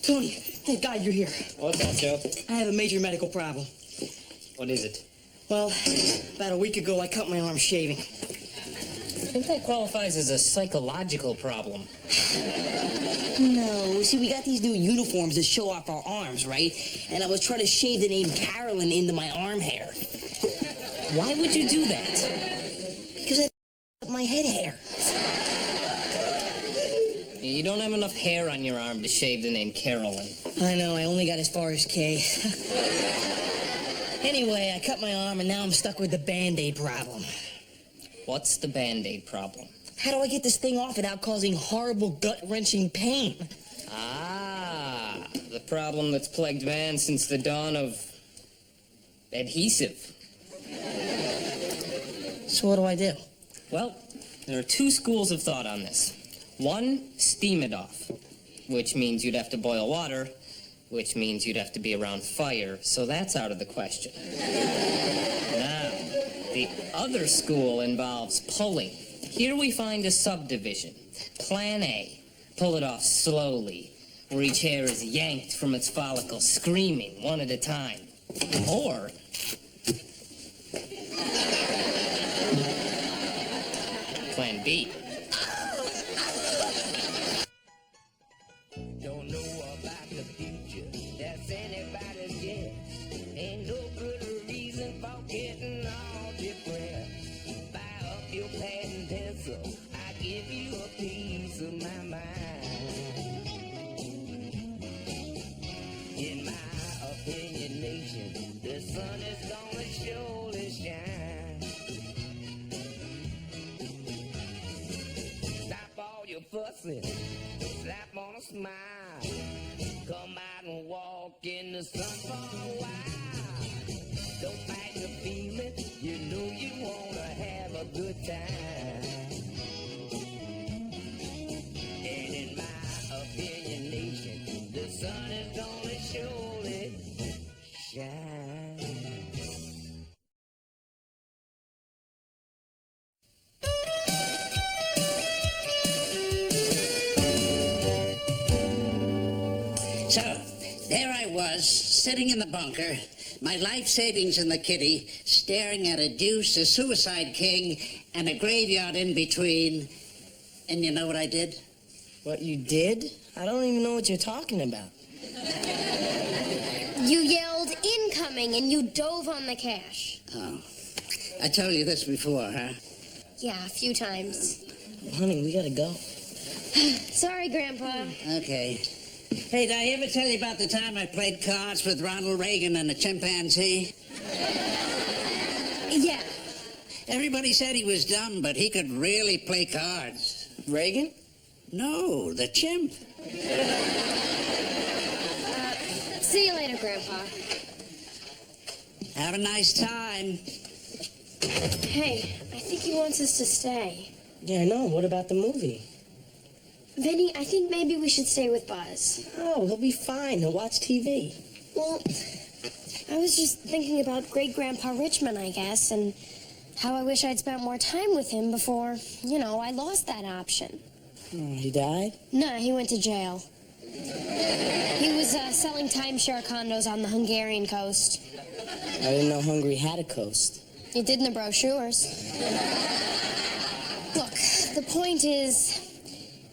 Tony, thank God you're here. What's up, Joe? I have a major medical problem. What is it? Well, about a week ago, I cut my arm shaving. I think that qualifies as a psychological problem. No, see, we got these new uniforms that show off our arms, right? And I was trying to shave the name Carolyn into my arm hair. Why would you do that? Because I my head hair. You don't have enough hair on your arm to shave the name Carolyn. I know, I only got as far as K. Anyway, I cut my arm and now I'm stuck with the Band-Aid problem. What's the Band-Aid problem? How do I get this thing off without causing horrible gut-wrenching pain? Ah, the problem that's plagued man since the dawn of adhesive. So what do I do? Well, there are two schools of thought on this. One, steam it off, which means you'd have to boil water, which means you'd have to be around fire, so that's out of the question. Now, the other school involves pulling. Here we find a subdivision. Plan A, pull it off slowly, where each hair is yanked from its follicle, screaming one at a time. Or Plan B. Don't know about the future, that's anybody's guess. Ain't no good reason for getting all depressed. Buy up your pad and pencil, I give you a piece of my mind. In my opinion, nation, the sun is gonna surely shine. Stop all your fussing, slap on a smile. Come out and walk in the sun for a while. Don't fight the feeling, you know you wanna have a good time. And in my opinion, nation, the sun is gonna surely shine. So, there I was, sitting in the bunker, my life savings in the kitty, staring at a deuce, a suicide king, and a graveyard in between. And you know what I did? What you did? I don't even know what you're talking about. You yelled incoming and you dove on the cash. Oh, I told you this before, huh? Yeah, a few times. Honey, we gotta go. Sorry, Grandpa. Okay. Hey, did I ever tell you about the time I played cards with Ronald Reagan and a chimpanzee? Yeah. Everybody said he was dumb, but he could really play cards. Reagan? No, the chimp. See you later, Grandpa. Have a nice time. Hey, I think he wants us to stay. Yeah, I know. What about the movie? Vinny, I think maybe we should stay with Buzz. Oh, he'll be fine. He'll watch TV. Well, I was just thinking about great-grandpa Richmond, I guess, and how I wish I'd spent more time with him before, I lost that option. Oh, he died? No, he went to jail. He was selling timeshare condos on the Hungarian coast. I didn't know Hungary had a coast. It did in the brochures. Look, the point is,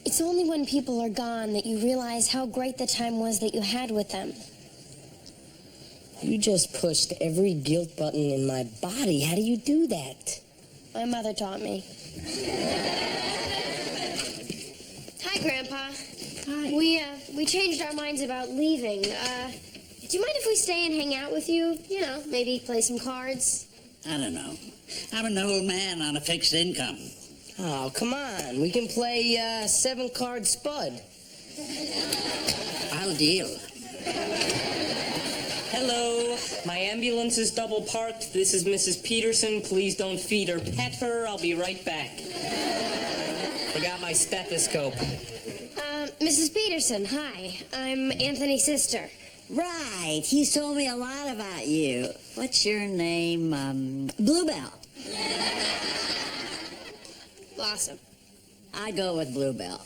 it's only when people are gone that you realize how great the time was that you had with them. You just pushed every guilt button in my body. How do you do that? My mother taught me. Hi, Grandpa. Hi. We changed our minds about leaving. Do you mind if we stay and hang out with you? Maybe play some cards? I don't know. I'm an old man on a fixed income. Oh, come on. We can play 7-card Spud. I'll deal. Hello, my ambulance is double parked. This is Mrs. Peterson. Please don't feed or pet her. I'll be right back. Forgot my stethoscope. Mrs. Peterson, hi. I'm Anthony's sister. Right. He's told me a lot about you. What's your name? Bluebell. Blossom. I go with Bluebell.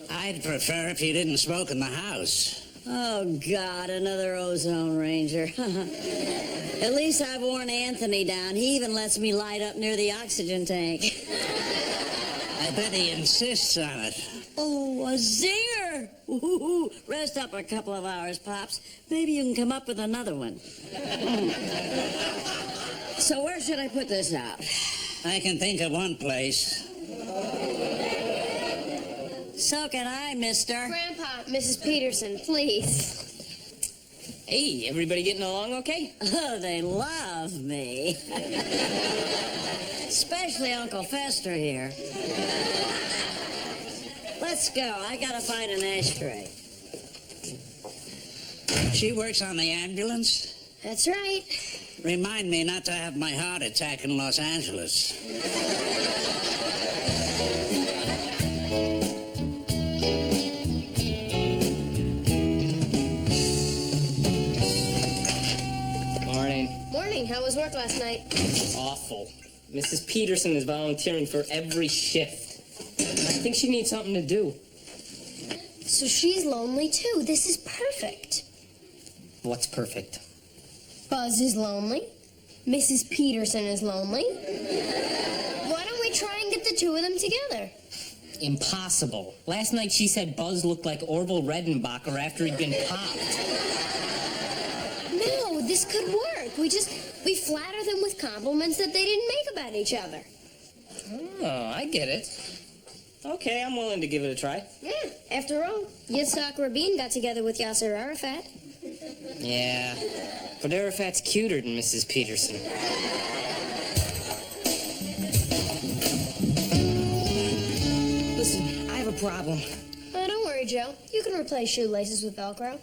I I'd prefer if you didn't smoke in the house. Oh, God, another ozone ranger. At least I've worn Anthony down. He even lets me light up near the oxygen tank. I bet he insists on it. Oh, a zinger! Ooh, rest up a couple of hours, Pops. Maybe you can come up with another one. So where should I put this out? I can think of one place. So can I, mister. Grandpa, Mrs. Peterson, please. Hey, everybody getting along okay? Oh, they love me. Especially Uncle Fester here. Let's go. I gotta find an ashtray. She works on the ambulance? That's right. Remind me not to have my heart attack in Los Angeles. Morning. How was work last night? Awful. Mrs. Peterson is volunteering for every shift. I think she needs something to do. So she's lonely too. This is perfect. What's perfect? Buzz is lonely. Mrs. Peterson is lonely. Why don't we try and get the two of them together? Impossible. Last night she said Buzz looked like Orville Redenbacher after he'd been popped. No, this could work. We flatter them with compliments that they didn't make about each other. Oh, I get it. Okay, I'm willing to give it a try. Yeah, after all, Yitzhak Rabin got together with Yasser Arafat. Yeah, but Arafat's cuter than Mrs. Peterson. Listen, I have a problem. Oh, don't worry, Joe. You can replace shoelaces with Velcro.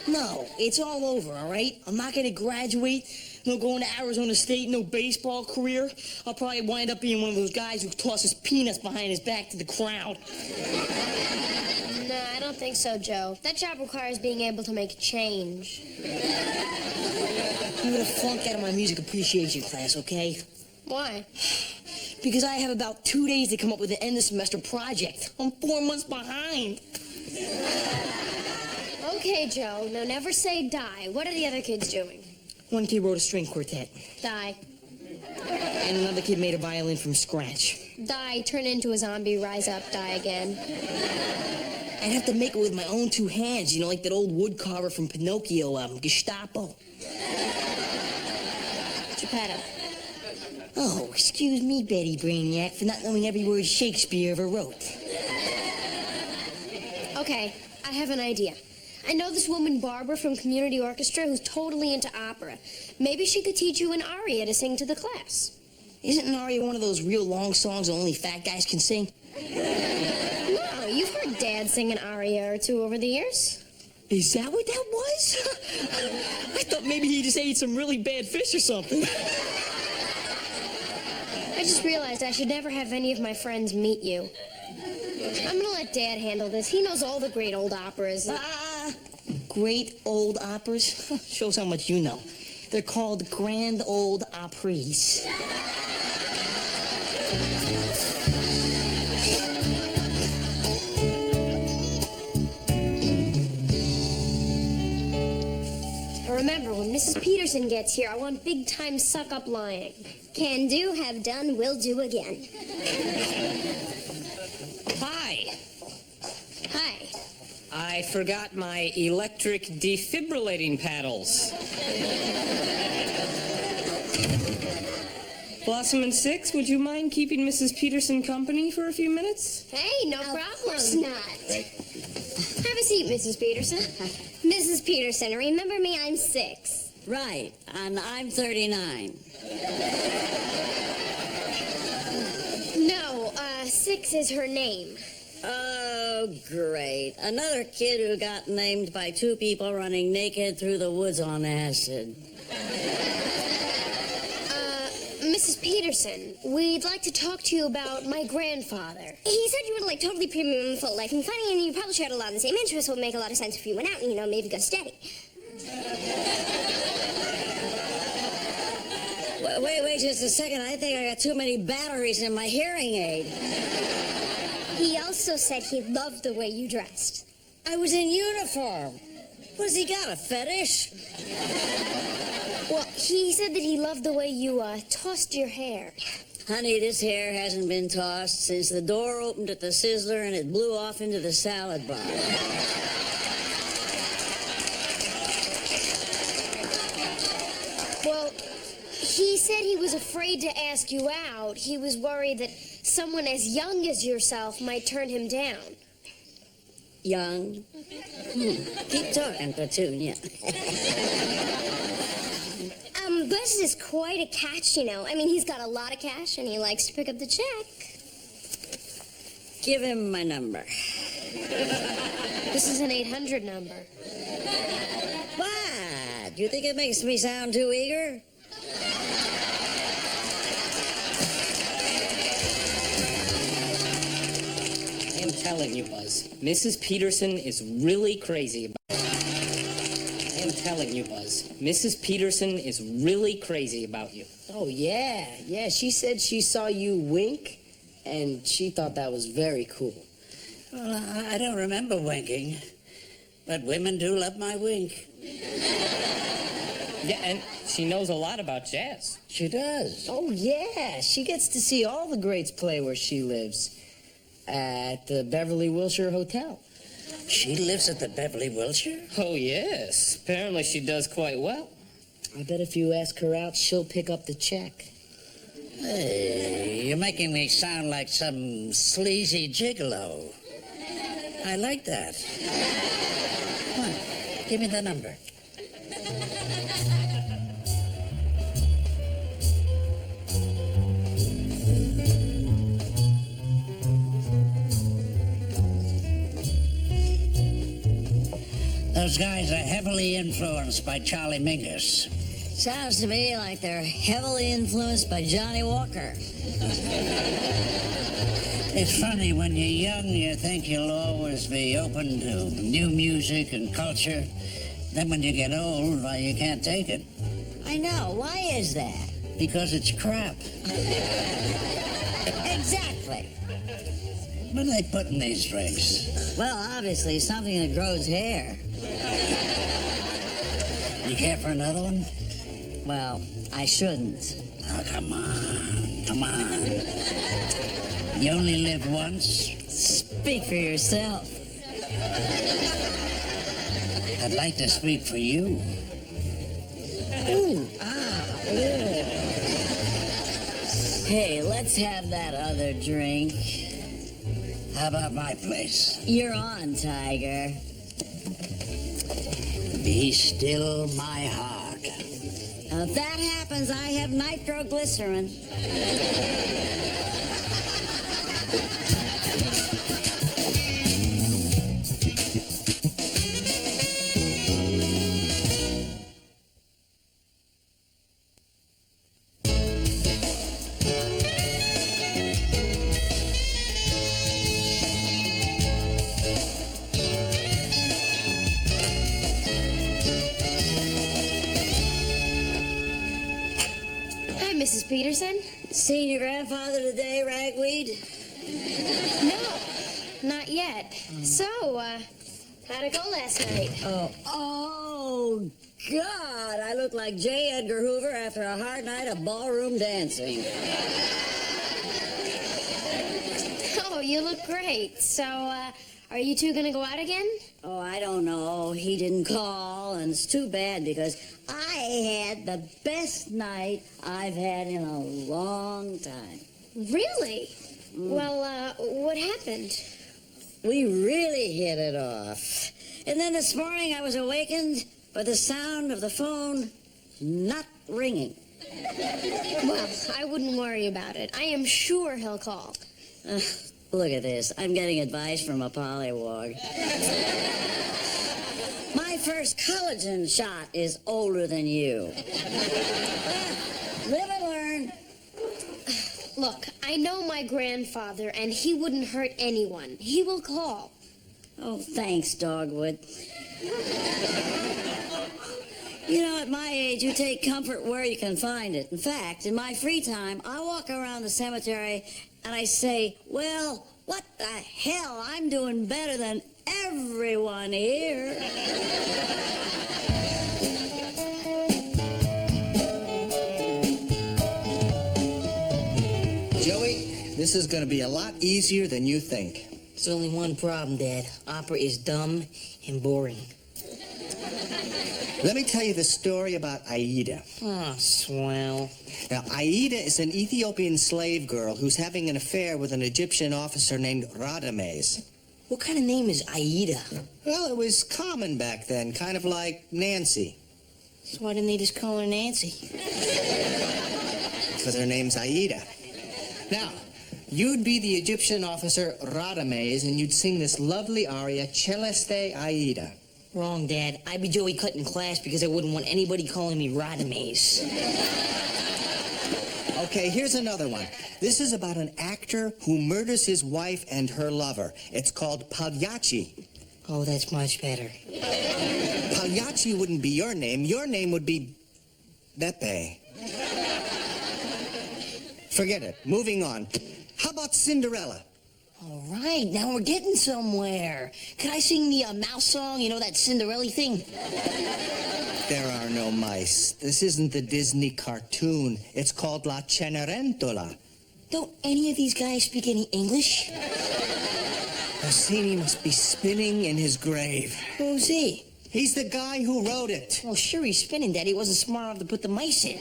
No, it's all over, all right? I'm not going to graduate. No going to Arizona State, no baseball career. I'll probably wind up being one of those guys who tosses peanuts behind his back to the crowd. No, I don't think so, Joe. That job requires being able to make a change. I'm going to flunk out of my music appreciation class, okay? Why? Because I have about 2 days to come up with an end-of-semester project. I'm 4 months behind. Okay, Joe. Now, never say die. What are the other kids doing? One kid wrote a string quartet. Die. And another kid made a violin from scratch. Die, turn into a zombie, rise up, die again. I'd have to make it with my own two hands, you know, like that old woodcarver from Pinocchio, Gestapo. Geppetto. Oh, excuse me, Betty Brainiac, for not knowing every word Shakespeare ever wrote. Okay, I have an idea. I know this woman Barbara from Community Orchestra who's totally into opera. Maybe she could teach you an aria to sing to the class. Isn't an aria one of those real long songs that only fat guys can sing? No, you've heard Dad sing an aria or two over the years. Is that what that was? I thought maybe he just ate some really bad fish or something. I just realized I should never have any of my friends meet you. I'm gonna let Dad handle this. He knows all the great old operas. Great old operas? Shows how much you know. They're called Grand Old Opries. Remember, when Mrs. Peterson gets here, I want big-time suck-up lying. Can do, have done, will do again. Hi. Hi. I forgot my electric defibrillating paddles. Blossom and Six, would you mind keeping Mrs. Peterson company for a few minutes? Hey, no Of problem. course not. Have a seat, Mrs. Peterson. Mrs. Peterson, remember me, I'm 6. Right, and I'm 39. No, 6 is her name. Oh, great. Another kid who got named by 2 people running naked through the woods on acid. Mrs. Peterson, we'd like to talk to you about my grandfather. He said you were like totally premium and full life and funny, and you probably shared a lot of the same interests. Would make a lot of sense if you went out and, you know, maybe go steady. Wait just a second. I think I got too many batteries in my hearing aid. He also said he loved the way you dressed. I was in uniform. What's he got, a fetish? Well, he said that he loved the way you tossed your hair. Honey, this hair hasn't been tossed since the door opened at the Sizzler and it blew off into the salad bar. Well, he said he was afraid to ask you out. He was worried that someone as young as yourself might turn him down. Young? Keep talking, Petunia. Buzz is quite a catch, you know. I mean, he's got a lot of cash, and he likes to pick up the check. Give him my number. This is an 800 number. What? You think it makes me sound too eager? I'm telling you, Buzz, Mrs. Peterson is really crazy about I'm telling you, Buzz, Mrs. Peterson is really crazy about you. Oh, yeah. Yeah, she said she saw you wink, and she thought that was very cool. Well, I don't remember winking, but women do love my wink. Yeah, and she knows a lot about jazz. She does. Oh, yeah. She gets to see all the greats play where she lives, at the Beverly Wilshire Hotel. She lives at the Beverly Wilshire? Oh, yes. Apparently she does quite well. I bet if you ask her out, she'll pick up the check. Hey, you're making me sound like some sleazy gigolo. I like that. Come on, give me the number. Those guys are heavily influenced by Charlie Mingus. Sounds to me like they're heavily influenced by Johnny Walker. It's funny, when you're young, you think you'll always be open to new music and culture. Then when you get old, well, you can't take it. I know. Why is that? Because it's crap. Exactly. What do they put in these drinks? Well, obviously, something that grows hair. You care for another one? Well, I shouldn't. Oh, come on. Come on. You only live once. Speak for yourself. I'd like to speak for you. Ooh. Hey, let's have that other drink. How about my place? You're on, Tiger. Be still my heart. If that happens, I have nitroglycerin. Mrs. Peterson? Seen your grandfather today, Ragweed? No, not yet. So, how'd it go last night? Oh, God, I look like J. Edgar Hoover after a hard night of ballroom dancing. Oh, you look great. So, are you two gonna go out again? Oh, I don't know. He didn't call, and it's too bad because I had the best night I've had in a long time. Really? Well, what happened? We really hit it off. And then this morning I was awakened by the sound of the phone not ringing. Well, I wouldn't worry about it. I am sure he'll call. Look at this. I'm getting advice from a pollywog. My first collagen shot is older than you. Live and learn. Look, I know my grandfather, and he wouldn't hurt anyone. He will call. Oh, thanks, Dogwood. You know, at my age, you take comfort where you can find it. In fact, in my free time, I walk around the cemetery and I say, well, what the hell? I'm doing better than everyone here. Joey, this is going to be a lot easier than you think. There's only one problem, Dad. Opera is dumb and boring. Let me tell you the story about Aida. Oh, swell. Now, Aida is an Ethiopian slave girl who's having an affair with an Egyptian officer named Radames. What kind of name is Aida? Well, it was common back then, kind of like Nancy. So why didn't they just call her Nancy? Because her name's Aida. Now, you'd be the Egyptian officer Radames, and you'd sing this lovely aria, Celeste Aida. Wrong, Dad. I'd be Joey Cut in class because I wouldn't want anybody calling me Radames. Okay, here's another one. This is about an actor who murders his wife and her lover. It's called Pagliacci. Oh, that's much better. Pagliacci wouldn't be your name. Your name would be Beppe. Forget it. Moving on. How about Cinderella? All right, now we're getting somewhere. Can I sing the mouse song? You know, that Cinderella thing? There are no mice. This isn't the Disney cartoon. It's called La Cenerentola. Don't any of these guys speak any English? Rossini must be spinning in his grave. Who's he? He's the guy who wrote it. Well, sure he's spinning, Daddy. He wasn't smart enough to put the mice in.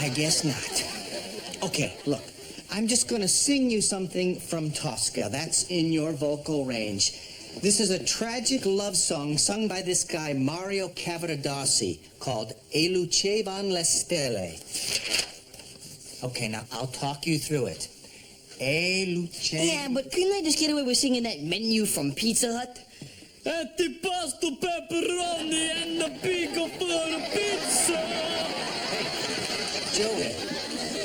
I guess not. Okay, look. I'm just going to sing you something from Tosca. That's in your vocal range. This is a tragic love song sung by this guy, Mario Cavaradossi, called E lucevan le stelle. Okay, now I'll talk you through it. E lucevan... Yeah, but couldn't I just get away with singing that menu from Pizza Hut? Antipasto, pepperoni, and a pico for a pizza! Joey,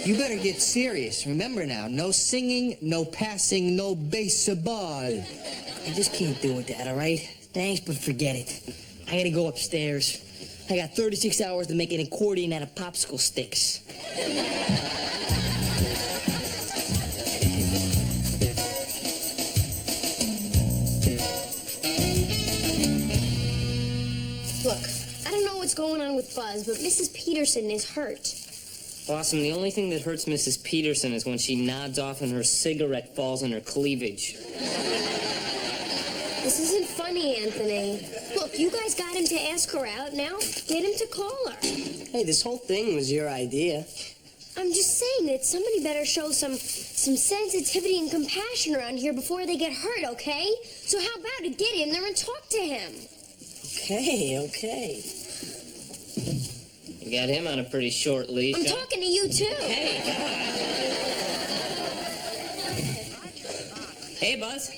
you better get serious. Remember now, no singing, no passing, no baseball. I just can't do it, Dad, all right? Thanks, but forget it. I gotta go upstairs. I got 36 hours to make an accordion out of popsicle sticks. Look, I don't know what's going on with Buzz, but Mrs. Peterson is hurt. Awesome. The only thing that hurts Mrs. Peterson is when she nods off and her cigarette falls on her cleavage. This isn't funny, Anthony. Look, you guys got him to ask her out. Now, get him to call her. Hey, this whole thing was your idea. I'm just saying that somebody better show some sensitivity and compassion around here before they get hurt, okay? So how about it? Get in there and talk to him. Okay. You got him on a pretty short leash. I'm talking to you, too. Hey, Buzz.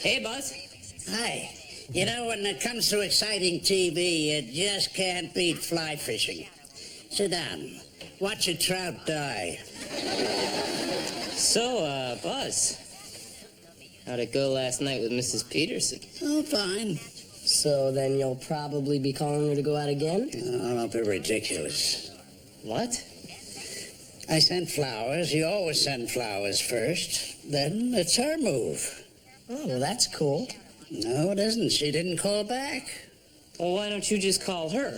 Hey, Buzz. Hi. You know, when it comes to exciting TV, you just can't beat fly fishing. Sit down. Watch a trout die. So, Buzz, how'd it go last night with Mrs. Peterson? Oh, fine. So then you'll probably be calling her to go out again? Oh, don't be ridiculous. What? I sent flowers. You always send flowers first. Then it's her move. Oh, well, that's cool. No, it isn't. She didn't call back. Well, why don't you just call her?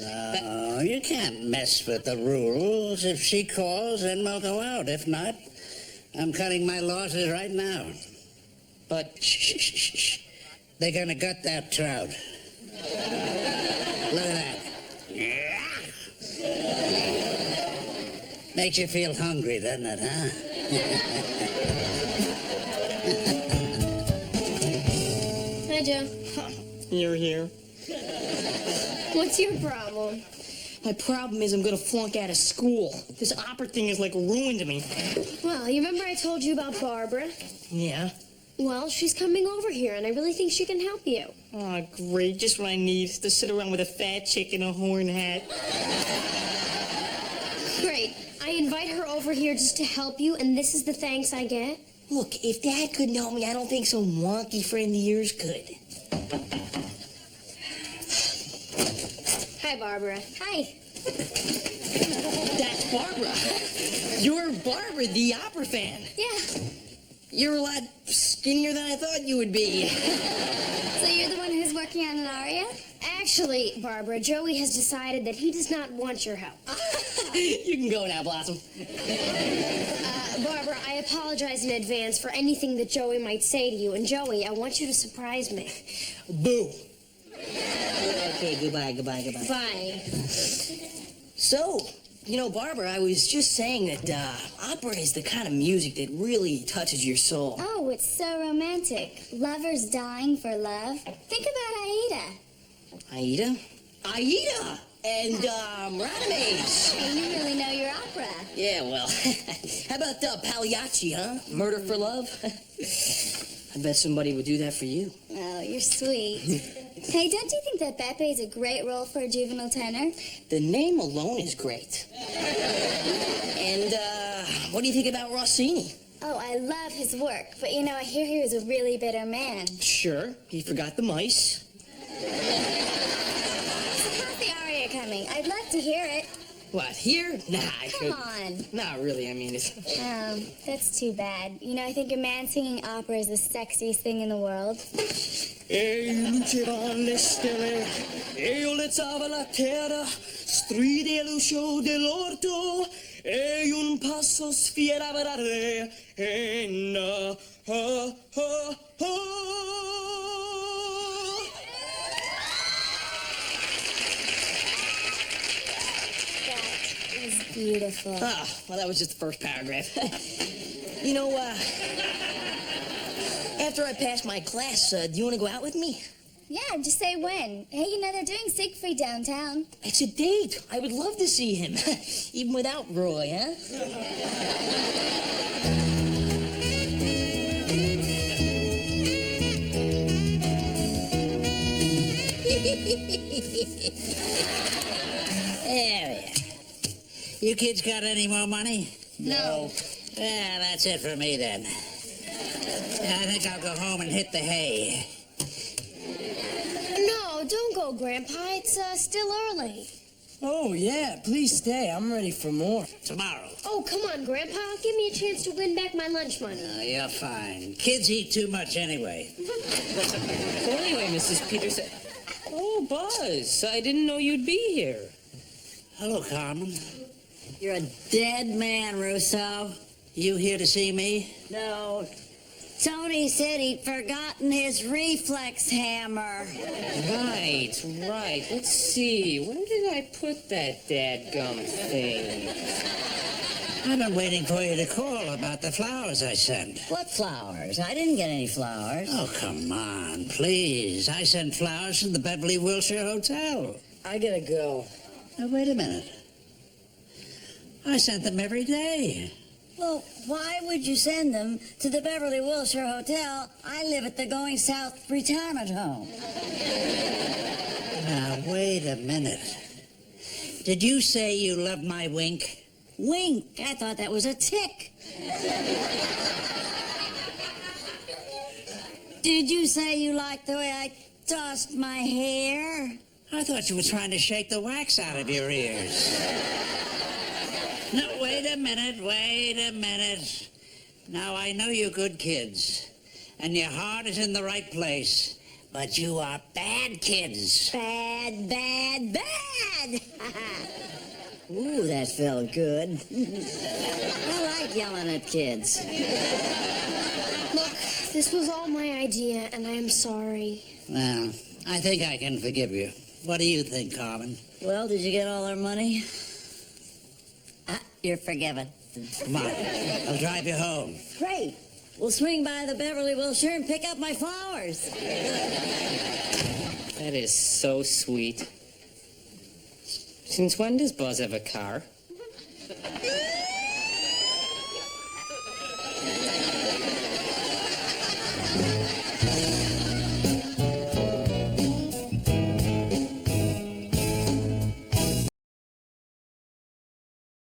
No, you can't mess with the rules. If she calls, then we'll go out. If not, I'm cutting my losses right now. But... Shh. They're gonna gut that trout. Look at that. Makes you feel hungry, doesn't it, huh? Hi, Joe. You're here. What's your problem? My problem is I'm gonna flunk out of school. This opera thing is like ruined me. Well, you remember I told you about Barbara? Yeah? Well, she's coming over here, and I really think she can help you. Oh, great. Just what I need. To sit around with a fat chick in a horn hat. Great. I invite her over here just to help you, and this is the thanks I get. Look, if Dad couldn't help me, I don't think some wonky friend of yours could. Hi, Barbara. Hi. That's Barbara. You're Barbara, the opera fan. Yeah. You're a lot skinnier than I thought you would be. So you're the one who's working on an aria? Actually, Barbara, Joey has decided that he does not want your help. You can go now, Blossom. Barbara, I apologize in advance for anything that Joey might say to you. And Joey, I want you to surprise me. Boo. Okay, goodbye. Bye. So, you know, Barbara, I was just saying that opera is the kind of music that really touches your soul. Oh, it's so romantic. Lovers dying for love. Think about Aida. Aida? Aida! And, Radames. Hey, you really know your opera. Yeah, well, how about Pagliacci, huh? Murder for Love? I bet somebody would do that for you. Oh, you're sweet. Hey, don't you think that Beppe is a great role for a juvenile tenor? The name alone is great. And, what do you think about Rossini? Oh, I love his work, but you know, I hear he was a really bitter man. Sure, he forgot the mice. How's the aria coming? I'd love to hear it. What, here? Nah, I Come couldn't. on. Not really, I mean, it's... That's too bad. You know, I think a man singing opera is the sexiest thing in the world. E lucevan le stelle, e io lezzava la terra, stride l'uscio dell'orto, e un passo sfierava la re, e na, ha, ha, ha. That was beautiful. Ah, well, that was just the first paragraph. You know, after I pass my class, do you want to go out with me? Yeah, just say when. Hey, you know, they're doing Siegfried downtown. It's a date. I would love to see him, even without Roy, huh? There we are. You kids got any more money? No. Yeah, that's it for me then. I think I'll go home and hit the hay. No, don't go, Grandpa. It's still early. Oh, yeah, please stay. I'm ready for more. Tomorrow. Oh, come on, Grandpa. Give me a chance to win back my lunch money. Oh, you're fine. Kids eat too much anyway. So anyway, Mrs. Peterson... Oh, Buzz, I didn't know you'd be here. Hello, Carmen. You're a dead man, Russo. You here to see me? No. Tony said he'd forgotten his reflex hammer. Right. Let's see. Where did I put that dadgum thing? I've been waiting for you to call about the flowers I sent. What flowers? I didn't get any flowers. Oh, come on, please. I sent flowers from the Beverly Wilshire Hotel. I gotta go. Now, wait a minute. I sent them every day. Well, why would you send them to the Beverly Wilshire Hotel? I live at the Going South retirement home. Now, wait a minute. Did you say you loved my wink? Wink. I thought that was a tick. Did you say you liked the way I tossed my hair? I thought you were trying to shake the wax out of your ears. No, wait a minute. Now, I know you're good kids, and your heart is in the right place, but you are bad kids. Bad. Ooh, that felt good. I like yelling at kids. Look, this was all my idea, and I am sorry. Well, I think I can forgive you. What do you think, Carmen? Well, did you get all our money? You're forgiven. Come on, I'll drive you home. Great. We'll swing by the Beverly Wilshire and pick up my flowers. That is so sweet. Since when does Buzz have a car?